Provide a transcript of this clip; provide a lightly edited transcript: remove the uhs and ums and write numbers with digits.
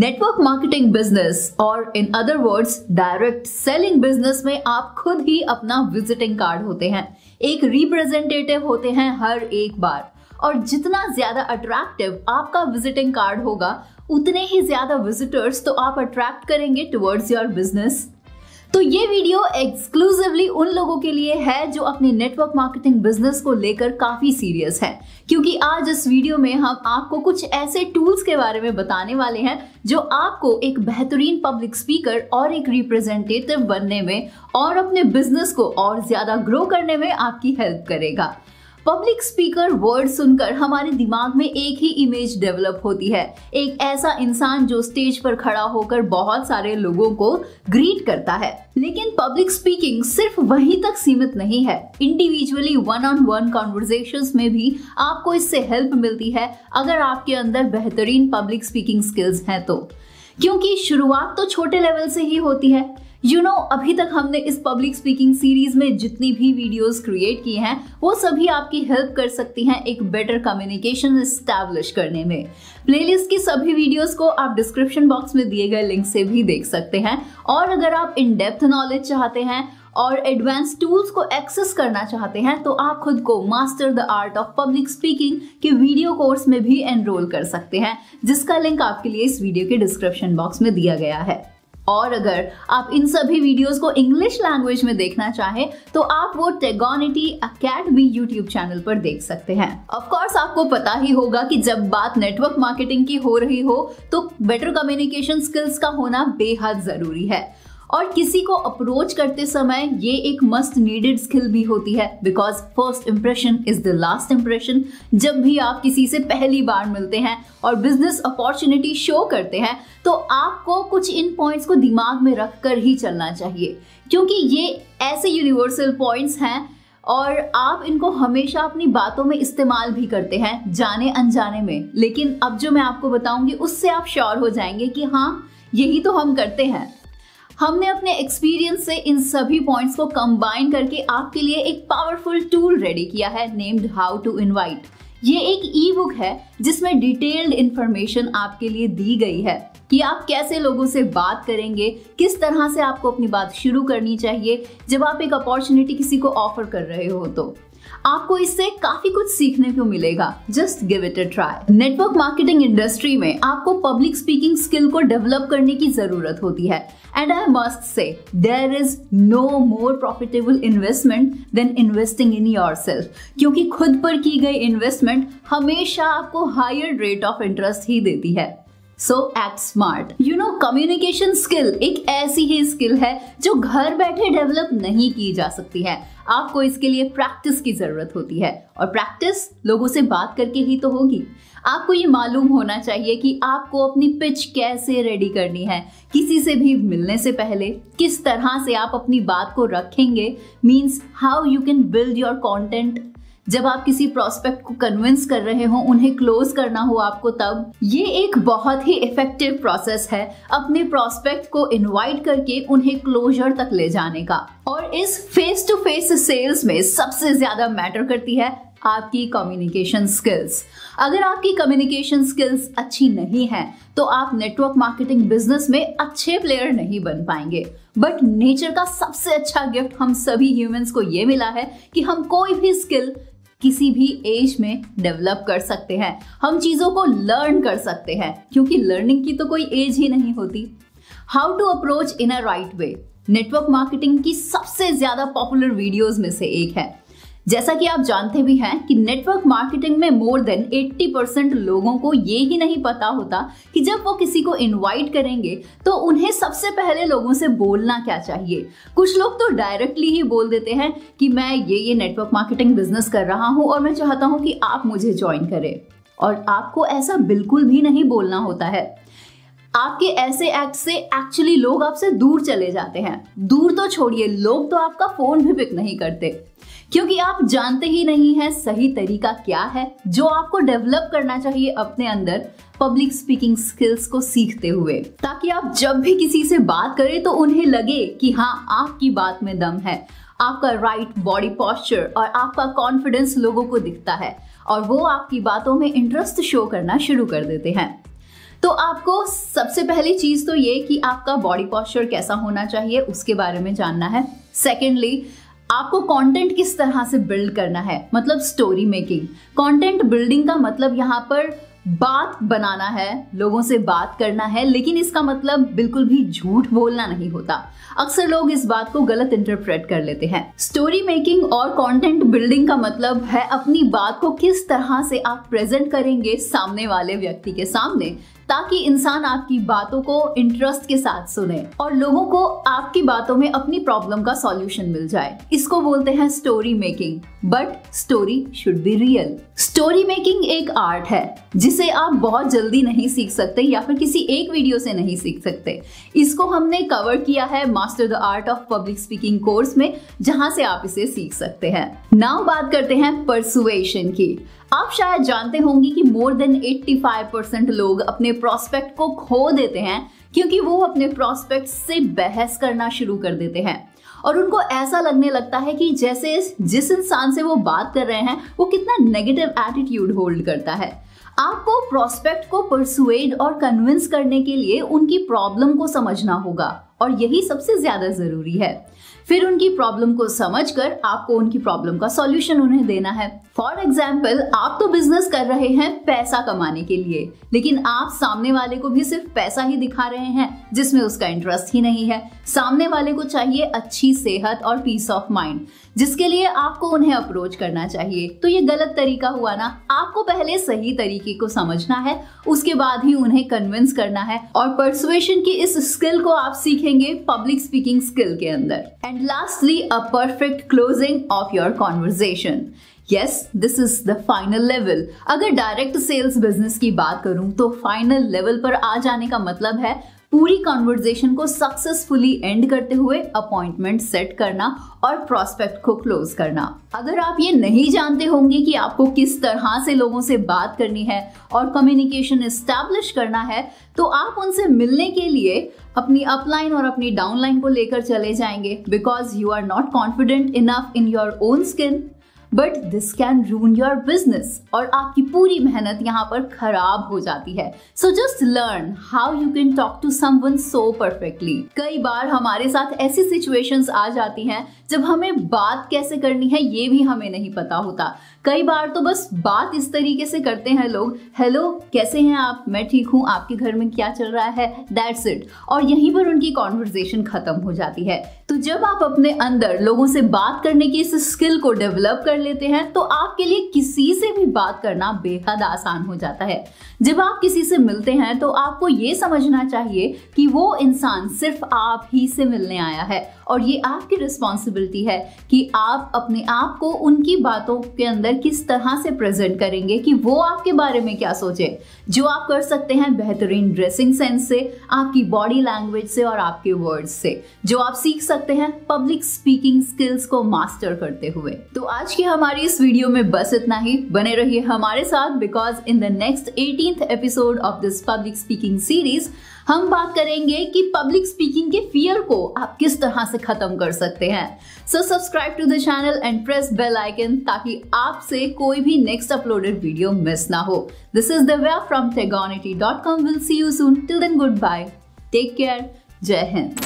Network marketing business और in other words direct selling business में आप खुद ही अपना विजिटिंग कार्ड होते हैं, एक रिप्रेजेंटेटिव होते हैं हर एक बार। और जितना ज्यादा अट्रैक्टिव आपका विजिटिंग कार्ड होगा उतने ही ज्यादा विजिटर्स तो आप अट्रैक्ट करेंगे टुवर्ड्स योर बिजनेस। तो ये वीडियो एक्सक्लूसिवली उन लोगों के लिए है जो अपने नेटवर्क मार्केटिंग बिजनेस को लेकर काफी सीरियस है, क्योंकि आज इस वीडियो में हम आपको कुछ ऐसे टूल्स के बारे में बताने वाले हैं जो आपको एक बेहतरीन पब्लिक स्पीकर और एक रिप्रेजेंटेटिव बनने में और अपने बिजनेस को और ज्यादा ग्रो करने में आपकी हेल्प करेगा। पब्लिक स्पीकर वर्ड सुनकर हमारे दिमाग में एक ही इमेज डेवलप होती है, एक ऐसा इंसान जो स्टेज पर खड़ा होकर बहुत सारे लोगों को ग्रीट करता है। लेकिन पब्लिक स्पीकिंग सिर्फ वहीं तक सीमित नहीं है, individually one on one conversations में भी आपको इससे हेल्प मिलती है अगर आपके अंदर बेहतरीन पब्लिक स्पीकिंग स्किल्स हैं तो, क्योंकि शुरुआत तो छोटे लेवल से ही होती है। अभी तक हमने इस पब्लिक स्पीकिंग सीरीज में जितनी भी वीडियोस क्रिएट की हैं वो सभी आपकी हेल्प कर सकती हैं एक बेटर कम्युनिकेशन एस्टैब्लिश करने में। प्लेलिस्ट की सभी वीडियोस को आप डिस्क्रिप्शन बॉक्स में दिए गए लिंक से भी देख सकते हैं। और अगर आप इन डेप्थ नॉलेज चाहते हैं और एडवांस टूल्स को एक्सेस करना चाहते हैं तो आप खुद को master the art of public speaking के वीडियो कोर्स में भी एनरोल कर सकते हैं, जिसका लिंक आपके लिए इस वीडियो के डिस्क्रिप्शन बॉक्स में दिया गया है। और अगर आप इन सभी वीडियोस को इंग्लिश लैंग्वेज में देखना चाहें तो आप वो टेगोनिटी एकेडमी यूट्यूब चैनल पर देख सकते हैं। ऑफ कोर्स आपको पता ही होगा कि जब बात नेटवर्क मार्केटिंग की हो रही हो तो बेटर कम्युनिकेशन स्किल्स का होना बेहद जरूरी है, और किसी को अप्रोच करते समय ये एक मस्ट नीडेड स्किल भी होती है, because first impression is the last impression. जब भी आप किसी से पहली बार मिलते हैं और बिजनेस अपॉर्चुनिटी शो करते हैं तो आपको कुछ इन पॉइंट्स को दिमाग में रखकर ही चलना चाहिए, क्योंकि ये ऐसे यूनिवर्सल पॉइंट्स हैं और आप इनको हमेशा अपनी बातों में इस्तेमाल भी करते हैं जाने अनजाने में। लेकिन अब जो मैं आपको बताऊंगी उससे आप श्योर हो जाएंगे कि हाँ, यही तो हम करते हैं। हमने अपने एक्सपीरियंस से इन सभी पॉइंट्स को कंबाइन करके आपके लिए एक पावरफुल टूल रेडी किया है नेम्ड हाउ टू इनवाइट। ये एक ई बुक है जिसमें डिटेल्ड इंफॉर्मेशन आपके लिए दी गई है कि आप कैसे लोगों से बात करेंगे, किस तरह से आपको अपनी बात शुरू करनी चाहिए जब आप एक अपॉर्चुनिटी किसी को ऑफर कर रहे हो। तो आपको इससे काफी कुछ सीखने को मिलेगा। Just give it a try. Network marketing industry में आपको पब्लिक स्पीकिंग स्किल को डेवलप करने की जरूरत होती है, and I must say there is no more profitable investment than investing in yourself, क्योंकि खुद पर की गई इन्वेस्टमेंट हमेशा आपको हायर रेट ऑफ इंटरेस्ट ही देती है। So act smart. Communication skill एक ऐसी ही स्किल है जो घर बैठे डेवलप नहीं की जा सकती है। आपको इसके लिए प्रैक्टिस की जरूरत होती है, और प्रैक्टिस लोगों से बात करके ही तो होगी। आपको ये मालूम होना चाहिए कि आपको अपनी पिच कैसे रेडी करनी है, किसी से भी मिलने से पहले किस तरह से आप अपनी बात को रखेंगे, means how you can build your content. जब आप किसी प्रोस्पेक्ट को कन्विंस कर रहे हो, उन्हें क्लोज करना हो आपको, तब ये एक बहुत ही इफेक्टिव प्रोसेस है अपने प्रोस्पेक्ट को इनवाइट करके उन्हें क्लोजर तक ले जाने का। और इस फेस टू फेस सेल्स में सबसे ज्यादा मैटर करती है आपकी कम्युनिकेशन स्किल्स। अगर आपकी कम्युनिकेशन स्किल्स अच्छी नहीं है तो आप नेटवर्क मार्केटिंग बिजनेस में अच्छे प्लेयर नहीं बन पाएंगे। बट नेचर का सबसे अच्छा गिफ्ट हम सभी ह्यूमंस को ये मिला है कि हम कोई भी स्किल किसी भी एज में डेवलप कर सकते हैं, हम चीजों को लर्न कर सकते हैं, क्योंकि लर्निंग की तो कोई एज ही नहीं होती। How to approach in a right way network marketing की सबसे ज्यादा पॉपुलर वीडियोस में से एक है। जैसा कि आप जानते भी हैं कि नेटवर्क मार्केटिंग में मोर देन 80% लोगों को ये ही नहीं पता होता कि जब वो किसी को इनवाइट करेंगे तो उन्हें सबसे पहले लोगों से बोलना क्या चाहिए। कुछ लोग तो डायरेक्टली ही बोल देते हैं कि मैं ये नेटवर्क मार्केटिंग बिजनेस कर रहा हूं और मैं चाहता हूं कि आप मुझे ज्वाइन करें। और आपको ऐसा बिल्कुल भी नहीं बोलना होता है। आपके ऐसे एक्ट से एक्चुअली लोग आपसे दूर चले जाते हैं। दूर तो छोड़िए, लोग तो आपका फोन भी पिक नहीं करते, क्योंकि आप जानते ही नहीं हैं सही तरीका क्या है जो आपको डेवलप करना चाहिए अपने अंदर पब्लिक स्पीकिंग स्किल्स को सीखते हुए, ताकि आप जब भी किसी से बात करें तो उन्हें लगे कि हाँ, आपकी बात में दम है। आपका राइट बॉडी पोस्चर और आपका कॉन्फिडेंस लोगों को दिखता है और वो आपकी बातों में इंटरेस्ट शो करना शुरू कर देते हैं। तो आपको सबसे पहली चीज तो ये कि आपका बॉडी पोस्चर कैसा होना चाहिए उसके बारे में जानना है। सेकेंडली, आपको कंटेंट किस तरह से बिल्ड करना है, मतलब स्टोरी मेकिंग। कंटेंट बिल्डिंग का मतलब यहाँ पर बात बनाना है, लोगों से बात करना है, लेकिन इसका मतलब बिल्कुल भी झूठ बोलना नहीं होता। अक्सर लोग इस बात को गलत इंटरप्रेट कर लेते हैं। स्टोरी मेकिंग और कंटेंट बिल्डिंग का मतलब है अपनी बात को किस तरह से आप प्रेजेंट करेंगे सामने वाले व्यक्ति के सामने, ताकि इंसान आपकी बातों को इंटरेस्ट के साथ सुने और लोगों को आपकी बातों में अपनी प्रॉब्लम का सॉल्यूशन मिल जाए। इसको बोलते हैं story making, but story should be real. Story making एक आर्ट है जिसे आप बहुत जल्दी नहीं सीख सकते या फिर किसी एक वीडियो से नहीं सीख सकते। इसको हमने कवर किया है master the art of public speaking course में, जहां से आप इसे सीख सकते हैं। नाउ बात करते हैं परसुएशन की। आप शायद जानते होंगे कि मोर देन 85% लोग अपने प्रोस्पेक्ट को खो देते हैं क्योंकि वो अपने प्रोस्पेक्ट से बहस करना शुरू कर देते हैं और उनको ऐसा लगने लगता है कि जैसे जिस इंसान से वो बात कर रहे हैं वो कितना नेगेटिव एटीट्यूड होल्ड करता है। आपको प्रोस्पेक्ट को परसुएड और कन्विंस करने के लिए उनकी प्रॉब्लम को समझना होगा और यही सबसे ज्यादा जरूरी है। फिर उनकी प्रॉब्लम को समझकर आपको उनकी प्रॉब्लम का सॉल्यूशन उन्हें देना है। फॉर एग्जाम्पल, आप तो बिजनेस कर रहे हैं पैसा कमाने के लिए, लेकिन आप सामने वाले को भी सिर्फ पैसा ही दिखा रहे हैं जिसमें उसका इंटरेस्ट ही नहीं है। सामने वाले को चाहिए अच्छी सेहत और पीस ऑफ माइंड, जिसके लिए आपको उन्हें अप्रोच करना चाहिए। तो ये गलत तरीका हुआ ना। आपको पहले सही तरीके को समझना है, उसके बाद ही उन्हें कन्विंस करना है और परसुएशन की इस स्किल को आप सीखेंगे पब्लिक स्पीकिंग स्किल के अंदर। And lastly, a perfect closing of your conversation. Yes, this is the final level. अगर डायरेक्ट सेल्स बिजनेस की बात करूं तो फाइनल लेवल पर आ जाने का मतलब है पूरी कॉन्वर्सेशन को सक्सेसफुली एंड करते हुए अपॉइंटमेंट सेट करना और प्रोस्पेक्ट को क्लोज करना। अगर आप ये नहीं जानते होंगे कि आपको किस तरह से लोगों से बात करनी है और कम्युनिकेशन एस्टैब्लिश करना है, तो आप उनसे मिलने के लिए अपनी अपलाइन और अपनी डाउनलाइन को लेकर चले जाएंगे, because you are not confident enough in your own skin, but this can ruin your business और आपकी पूरी मेहनत यहाँ पर खराब हो जाती है। So just learn how you can talk to someone so perfectly. कई बार हमारे साथ ऐसी सिचुएशंस आ जाती हैं जब हमें बात कैसे करनी है ये भी हमें नहीं पता होता। कई बार तो बस बात इस तरीके से करते हैं लोग, हेलो कैसे हैं आप, मैं ठीक हूँ, आपके घर में क्या चल रहा है, दैट्स इट, और यहीं पर उनकी कॉन्वर्सेशन खत्म हो जाती है। तो जब आप अपने अंदर लोगों से बात करने की इस स्किल को डेवलप कर लेते हैं तो आपके लिए किसी से भी बात करना बेहद आसान हो जाता है। जब आप किसी से मिलते हैं तो आपको ये समझना चाहिए कि वो इंसान सिर्फ आप ही से मिलने आया है और ये आपकी रिस्पॉन्सिबिलिटी है कि आप अपने आप को उनकी बातों के अंदर किस तरह से प्रेजेंट करेंगे कि वो आपके बारे में क्या सोचे। जो आप कर सकते हैं बेहतरीन ड्रेसिंग सेंस से, आपकी बॉडी लैंग्वेज से और आपके वर्ड्स से, जो आप सीख सकते हैं पब्लिक स्पीकिंग स्किल्स को मास्टर करते हुए। तो आज की हमारी इस वीडियो में बस इतना ही। बने रहिए हमारे साथ, because in the next 18th episode of this public speaking series हम बात करेंगे कि पब्लिक स्पीकिंग के फियर को आप किस तरह से खत्म कर सकते हैं। So subscribe to the channel and press bell icon ताकि आपसे कोई भी नेक्स्ट अपलोडेड वीडियो मिस ना हो। This is Divya from tegonity.com. We'll see you soon. Till then, goodbye. Take care. जय हिंद।